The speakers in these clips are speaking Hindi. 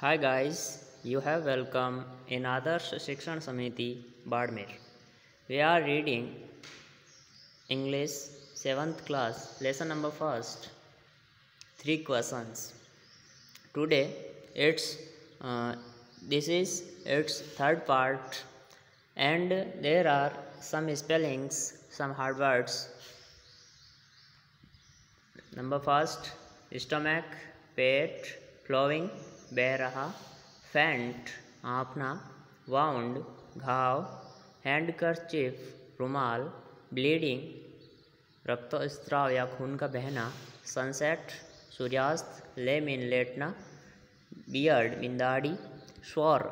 Hi guys, you have welcome in Adarsh Shikshan Samiti Badmer. We are reading English 7th class lesson number first. 3 questions. Today uh, this is its third part and there are some spellings, some hard words. Number first, stomach, pet, flowing, बह रहा, फेंट, आपना, वाउंड, घाव, हैंडकरचीफ, रुमाल, ब्लीडिंग, रक्तस्राव या खून का बहना, सनसेट, सूर्यास्त, ले मीन लेटना, बियर्ड मीन दाढ़ी, श्वर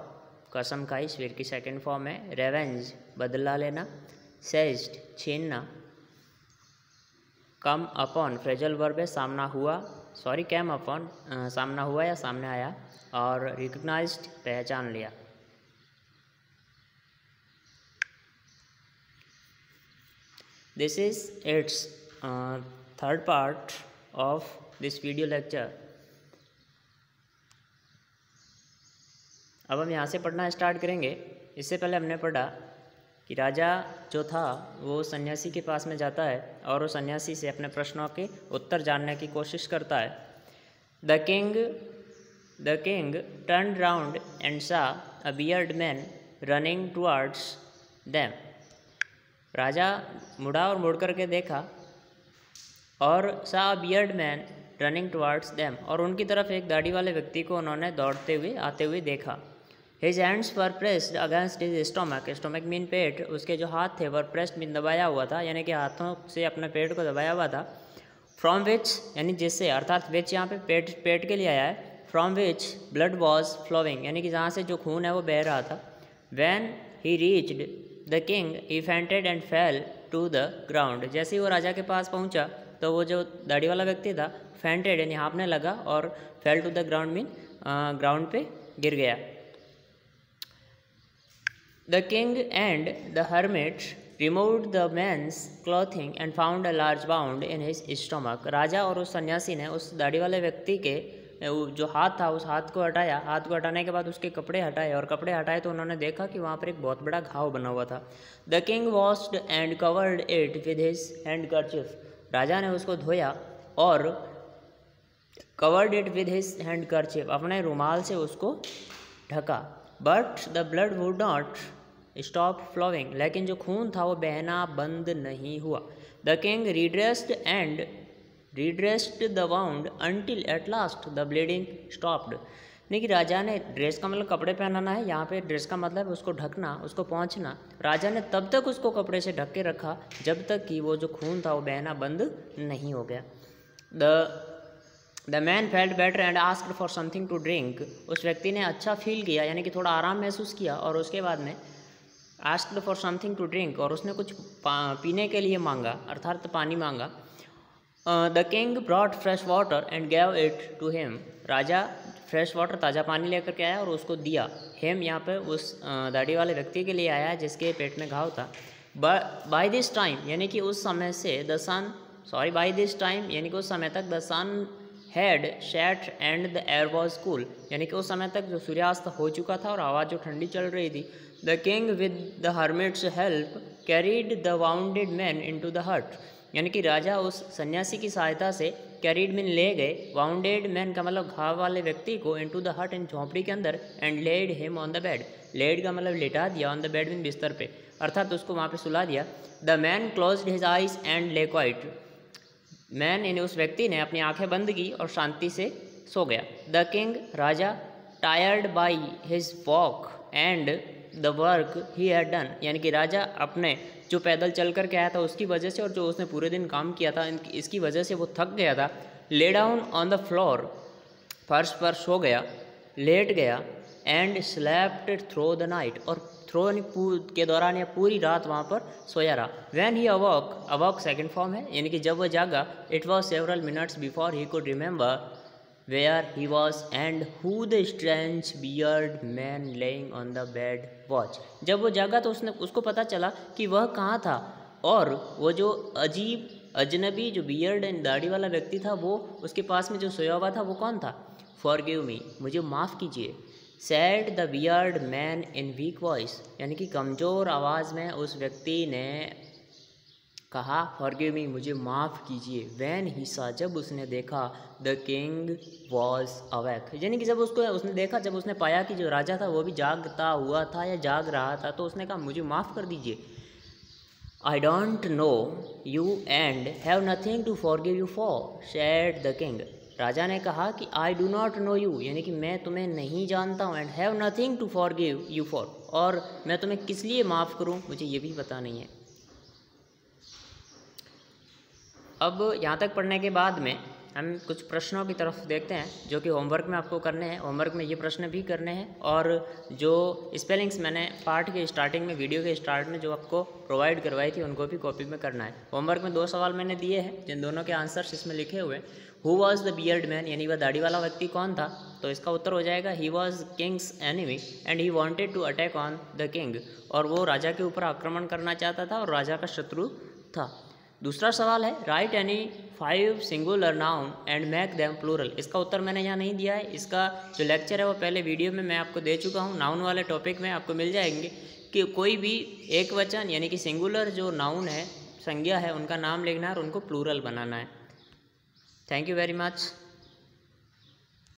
कसम खाई स्वीर की सेकेंड फॉर्म है, रेवेंज बदला लेना, सेज्ड छीनना, कम अपॉन फ्रेजल वर्ब है सामना हुआ, सॉरी कैम अपॉन सामना हुआ या सामने आया, और रिकग्नाइज्ड पहचान लिया। This is it's third part of this video lecture. अब हम यहाँ से पढ़ना स्टार्ट करेंगे। इससे पहले हमने पढ़ा कि राजा जो था वो सन्यासी के पास में जाता है और वो सन्यासी से अपने प्रश्नों के उत्तर जानने की कोशिश करता है। The king turn round and saw a beard man running towards them. राजा मुड़ा और मुड़ करके देखा और saw a beard man running towards them, और उनकी तरफ एक दाढ़ी वाले व्यक्ति को उन्होंने दौड़ते हुए आते हुए देखा। His hands were pressed against his stomach. Stomach mean पेट, उसके जो हाथ थे वर प्रेस्ड मीन दबाया हुआ था, यानी कि हाथों से अपने पेट को दबाया हुआ था। फ्रॉम विच यानी जिससे, अर्थात विच यहाँ पे पेट के लिए आया है। From which blood was flowing, यानी कि जहाँ से जो खून है वो बह रहा था। When he reached the king, he fainted and fell to the ground. जैसे ही वो राजा के पास पहुँचा तो वो जो दाढ़ी वाला व्यक्ति था fainted यानी हाँफने लगा और fell to the ground mean ground पे गिर गया। The king and the hermit removed the man's clothing and found a large wound in his stomach. राजा और उस सन्यासी ने उस दाढ़ी वाले व्यक्ति के जो हाथ था उस हाथ को हटाया। हाथ को हटाने के बाद उसके कपड़े हटाए और कपड़े हटाए तो उन्होंने देखा कि वहाँ पर एक बहुत बड़ा घाव बना हुआ था। The king washed and covered it with his handkerchief. राजा ने उसको धोया और covered it with his handkerchief, अपने रुमाल से उसको ढका। But the blood would not stop flowing, लेकिन जो खून था वो बहना बंद नहीं हुआ। The king redressed the wound until at last the bleeding stopped. नहीं कि राजा ने, ड्रेस का मतलब कपड़े पहनाना है, यहाँ पे ड्रेस का मतलब उसको ढकना, उसको पहुँचना। राजा ने तब तक उसको कपड़े से ढक के रखा जब तक कि वो जो खून था वो बहना बंद नहीं हो गया। The man felt better and asked for something to drink. उस व्यक्ति ने अच्छा फील किया यानी कि थोड़ा आराम महसूस किया और उसके बाद में asked for something to drink, और उसने कुछ पीने के लिए मांगा, अर्थात पानी मांगा। The king brought fresh water and gave it to him. Raja fresh water ताज़ा पानी लेकर के आया और उसको दिया। him यहाँ पे उस दाढ़ी वाले व्यक्ति के लिए आया जिसके पेट में घाव था। By this time यानी कि उस समय से by this time यानी कि उस समय तक the sun had set and the air was cool, यानी कि उस समय तक जो सूर्यास्त हो चुका था और हवा जो ठंडी चल रही थी। The king with the hermit's help carried the wounded man into the hut, यानी कि राजा उस सन्यासी की सहायता से carried मीन ले गए, wounded man का मतलब घाव वाले व्यक्ति को into the hut इन झोंपड़ी के अंदर, and laid him on the bed, laid का मतलब लेटा दिया, on the bed मीन बिस्तर पे, अर्थात उसको वहाँ पे सुला दिया। The man closed his eyes and lay quiet. Man यानी उस व्यक्ति ने अपनी आंखें बंद की और शांति से सो गया। The king Raja tired by his walk and the work he had done, यानी कि राजा अपने जो पैदल चल कर के आया था उसकी वजह से और जो उसने पूरे दिन काम किया था इसकी वजह से वो थक गया था। Lay down on the floor, फर्श पर सो गया, लेट गया, and slept through the night, और थ्रो के दौरान या पूरी रात वहाँ पर सोया रहा। When he awoke second form है, यानी कि जब वह जागा, it was several minutes before he could remember where he was and who the strange beard man laying on the bed watch. जब वो जागा तो उसको पता चला कि वह कहाँ था और वो जो अजीब अजनबी जो बियर्ड एंड दाढ़ी वाला व्यक्ति था वो उसके पास में जो सोया हुआ था वो कौन था। फॉरगिव मी, मुझे माफ़ कीजिए। Sad the beard man in week voice, यानी कि कमज़ोर आवाज़ में उस व्यक्ति ने कहा फॉरगिव मी, मुझे माफ़ कीजिए। वैन ही सा, जब उसने देखा, द किंग वॉज अवेक, यानी कि जब उसने देखा, जब उसने पाया कि जो राजा था वो भी जागता हुआ था या जाग रहा था, तो उसने कहा मुझे माफ़ कर दीजिए। I don't know you and have nothing to forgive you for, said the king, राजा ने कहा कि I do not know you, यानी कि मैं तुम्हें नहीं जानता हूँ, and have nothing to forgive you for, और मैं तुम्हें किस लिए माफ़ करूँ मुझे ये भी पता नहीं है। अब यहाँ तक पढ़ने के बाद में हम कुछ प्रश्नों की तरफ देखते हैं जो कि होमवर्क में आपको करने हैं। होमवर्क में ये प्रश्न भी करने हैं, और जो स्पेलिंग्स मैंने पार्ट के स्टार्टिंग में, वीडियो के स्टार्ट में जो आपको प्रोवाइड करवाई थी, उनको भी कॉपी में करना है। होमवर्क में 2 सवाल मैंने दिए हैं, जिन दोनों के आंसर्स इसमें लिखे हुए हैं। Who was the beard man, यानी वह दाढ़ी वाला व्यक्ति कौन था, तो इसका उत्तर हो जाएगा he was king's enemy and he wanted to attack on the king, और वो राजा के ऊपर आक्रमण करना चाहता था और राजा का शत्रु था। दूसरा सवाल है write any 5 singular noun and make them plural, इसका उत्तर मैंने यहाँ नहीं दिया है। इसका जो लेक्चर है वो पहले वीडियो में मैं आपको दे चुका हूँ, नाउन वाले टॉपिक में आपको मिल जाएंगे कि कोई भी एक वचन यानी कि सिंगुलर जो नाउन है, संज्ञा है, उनका नाम लिखना है और उनको प्लूरल बनाना है। Thank you very much.